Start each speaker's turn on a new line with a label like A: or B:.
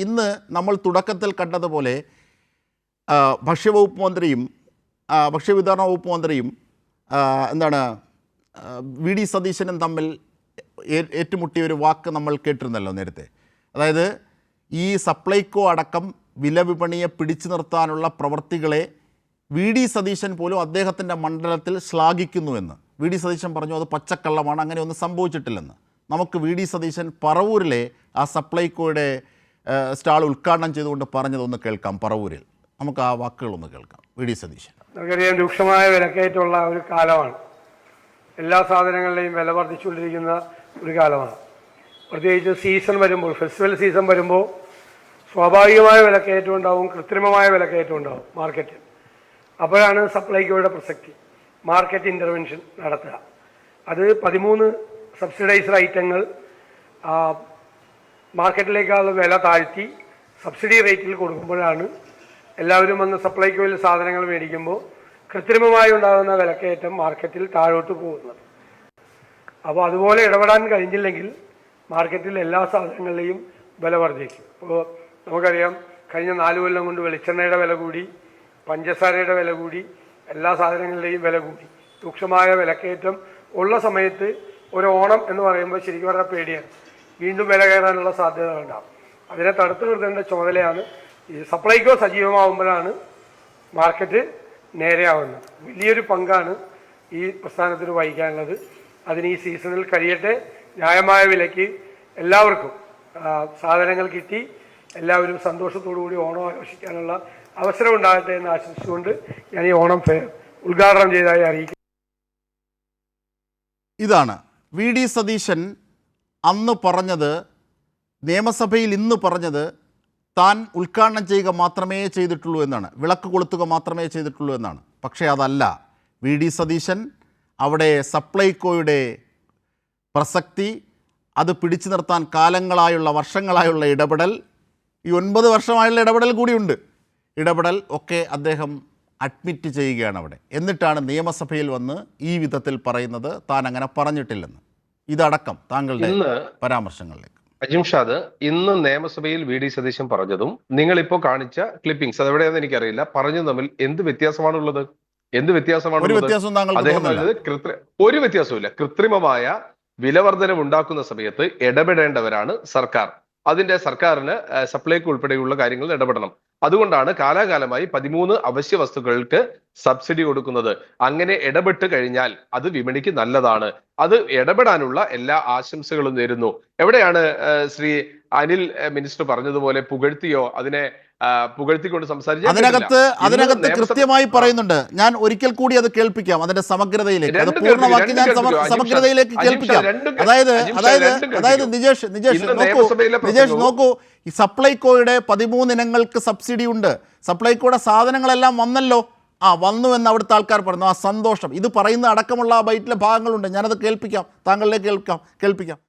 A: ഇന്ന് നമ്മൾ തുടക്കത്തിൽ കണ്ടതുപോലെ ഭക്ഷ്യവകുപ്പ് മന്ത്രിയും ഭക്ഷ്യവിതരണ വകുപ്പ് മന്ത്രിയും വി ഡി സതീശനും തമ്മിൽ ഏറ്റുമുട്ടിയ ഒരു വാക്ക് നമ്മൾ കേട്ടിരുന്നല്ലോ നേരത്തെ. അതായത് ഈ സപ്ലൈകോ അടക്കം വില വിപണിയെ പിടിച്ചു നിർത്താനുള്ള പ്രവർത്തികളെ വി ഡി സതീശൻ പോലും അദ്ദേഹത്തിൻ്റെ മണ്ഡലത്തിൽ ശ്ലാഘിക്കുന്നുവെന്ന്. വി ഡി സതീശൻ പറഞ്ഞു അത് പച്ചക്കള്ളമാണ്, അങ്ങനെയൊന്നും സംഭവിച്ചിട്ടില്ലെന്ന്. നമുക്ക് വി ഡി സതീശൻ പറവൂരിലെ ആ സപ്ലൈകോയുടെ സ്റ്റാൾ ഉദ്ഘാടനം ചെയ്തുകൊണ്ട് പറഞ്ഞതൊന്ന് കേൾക്കാം. പറവൂരിൽ നമുക്ക് ആ വാക്കുകളൊന്ന് കേൾക്കാം. V D Satheesan.
B: നമുക്കറിയാം, രൂക്ഷമായ വിലക്കയറ്റമുള്ള ഒരു കാലമാണ്. എല്ലാ സാധനങ്ങളുടെയും വില വർദ്ധിച്ചുകൊണ്ടിരിക്കുന്ന ഒരു കാലമാണ്. പ്രത്യേകിച്ച് സീസൺ വരുമ്പോൾ, ഫെസ്റ്റിവൽ സീസൺ വരുമ്പോൾ സ്വാഭാവികമായ വിലക്കയറ്റം ഉണ്ടാവും, കൃത്രിമമായ വിലക്കയറ്റം ഉണ്ടാവും മാർക്കറ്റിൽ. അപ്പോഴാണ് സപ്ലൈകോയുടെ പ്രസക്തി. മാർക്കറ്റ് ഇൻ്റർവെൻഷൻ നടത്തുക. അത് 13 സബ്സിഡൈസ്ഡ് ഐറ്റങ്ങൾ മാർക്കറ്റിലേക്കുള്ള വില താഴ്ത്തി സബ്സിഡി റേറ്റിൽ കൊടുക്കുമ്പോഴാണ് എല്ലാവരും വന്ന് സപ്ലൈകോയിൽ സാധനങ്ങൾ മേടിക്കുമ്പോൾ കൃത്രിമമായി ഉണ്ടാകുന്ന വിലക്കയറ്റം മാർക്കറ്റിൽ താഴോട്ട് പോകുന്നത്. അപ്പോൾ അതുപോലെ ഇടപെടാൻ കഴിഞ്ഞില്ലെങ്കിൽ മാർക്കറ്റിൽ എല്ലാ സാധനങ്ങളുടെയും വില വർദ്ധിക്കും. ഇപ്പോൾ നമുക്കറിയാം, കഴിഞ്ഞ 4 കൊല്ലം കൊണ്ട് വെളിച്ചെണ്ണയുടെ വില കൂടി, പഞ്ചസാരയുടെ വില കൂടി, എല്ലാ സാധനങ്ങളുടെയും വില കൂടി. രൂക്ഷമായ വിലക്കയറ്റം ഉള്ള സമയത്ത് ഒരു ഓണം എന്ന് പറയുമ്പോൾ ശരിക്കും പറഞ്ഞാൽ പേടിയാണ്. വീണ്ടും വില കയറാനുള്ള സാധ്യത ഉണ്ടാകും. അതിനെ തടുത്തു നിർത്തേണ്ട ചുമതലയാണ് ഈ സപ്ലൈകോ സജീവമാകുമ്പോഴാണ് മാർക്കറ്റ് നേരെയാവുന്നത്. വലിയൊരു പങ്കാണ് ഈ പ്രസ്ഥാനത്തിന് വഹിക്കാനുള്ളത്. അതിന് ഈ സീസണിൽ കഴിയട്ടെ, ന്യായമായ വിലയ്ക്ക് എല്ലാവർക്കും സാധനങ്ങൾ കിട്ടി എല്ലാവരും സന്തോഷത്തോടു കൂടി ഓണം ആഘോഷിക്കാനുള്ള അവസരം ഉണ്ടാകട്ടെ എന്ന് ആശംസിച്ചുകൊണ്ട് ഞാൻ ഈ ഓണം ഫെയർ ഉദ്ഘാടനം ചെയ്തതായി അറിയിക്കും.
A: ഇതാണ് വി ഡി സതീശൻ അന്ന് പറഞ്ഞത്, നിയമസഭയിൽ ഇന്ന് പറഞ്ഞത് താൻ ഉദ്ഘാടനം ചെയ്യുക മാത്രമേ ചെയ്തിട്ടുള്ളൂ എന്നാണ്, വിളക്ക് കൊളുത്തുക മാത്രമേ ചെയ്തിട്ടുള്ളൂ എന്നാണ്. പക്ഷേ അതല്ല. വി ഡി സതീശൻ അവിടെ സപ്ലൈകോയുടെ പ്രസക്തി, അത് പിടിച്ചു നിർത്താൻ കാലങ്ങളായുള്ള വർഷങ്ങളായുള്ള ഇടപെടൽ, ഈ 9 വർഷമായുള്ള ഇടപെടൽ കൂടിയുണ്ട്, ഇടപെടൽ ഒക്കെ അദ്ദേഹം അഡ്മിറ്റ് ചെയ്യുകയാണ് അവിടെ. എന്നിട്ടാണ് നിയമസഭയിൽ വന്ന് ഈ വിധത്തിൽ പറയുന്നത് താൻ അങ്ങനെ പറഞ്ഞിട്ടില്ലെന്ന്. ഇതടക്കം താങ്കളുടെ പരാമർശങ്ങളിലേക്ക്.
C: അജിംഷാദ്, ഇന്ന് നിയമസഭയിൽ വി ഡി സതീശൻ പറഞ്ഞതും നിങ്ങളിപ്പോ കാണിച്ച ക്ലിപ്പിംഗ്സ് അതെവിടെയാണെന്ന് എനിക്കറിയില്ല, പറഞ്ഞതും തമ്മിൽ എന്ത് വ്യത്യാസമാണുള്ളത്? എന്ത് വ്യത്യാസമാണുള്ളത്? അദ്ദേഹം പറഞ്ഞത് ഒരു വ്യത്യാസവുമില്ല. കൃത്രിമമായ വിലവർധനം ഉണ്ടാക്കുന്ന സമയത്ത് ഇടപെടേണ്ടവരാണ് സർക്കാർ. അതിന്റെ സർക്കാരിന് സപ്ലൈകോ ഉൾപ്പെടെയുള്ള കാര്യങ്ങളിൽ ഇടപെടണം. അതുകൊണ്ടാണ് കാലാകാലമായി 13 അവശ്യ വസ്തുക്കൾക്ക് സബ്സിഡി കൊടുക്കുന്നത്. അങ്ങനെ ഇടപെട്ട് കഴിഞ്ഞാൽ അത് വിപണിക്ക് നല്ലതാണ്. അത് ഇടപെടാനുള്ള എല്ലാ ആശംസകളും നേരുന്നു. എവിടെയാണ് ശ്രീ അനിൽ മിനിസ്റ്റർ പറഞ്ഞതുപോലെ പുകഴ്ത്തിയോ അതിനെ പുകഴ്ത്തിക്കൊണ്ട് സംസാരിച്ചു?
A: അതിനകത്ത് കൃത്യമായി പറയുന്നുണ്ട്. ഞാൻ ഒരിക്കൽ കൂടി അത് കേൾപ്പിക്കാം, അതിന്റെ സമഗ്രതയിലേക്ക്, അത് പൂർണ്ണമാക്കി ഞാൻ സമഗ്രതയിലേക്ക് കേൾപ്പിക്കാം. അതായത് നിജേഷ് നോക്കൂ, ഈ സപ്ലൈകോയുടെ 13 ഇനങ്ങൾക്ക് സബ്സിഡി ഉണ്ട്. സപ്ലൈകോയുടെ സാധനങ്ങളെല്ലാം വന്നല്ലോ. വന്നു എന്ന് അവിടുത്തെ ആൾക്കാർ പറഞ്ഞു. സന്തോഷം. ഇത് പറയുന്ന അടക്കമുള്ള ആ ബൈറ്റിലെ ഭാഗങ്ങളുണ്ട്. ഞാനത് കേൾപ്പിക്കാം, താങ്കളിലേക്ക് കേൾപ്പിക്കാം.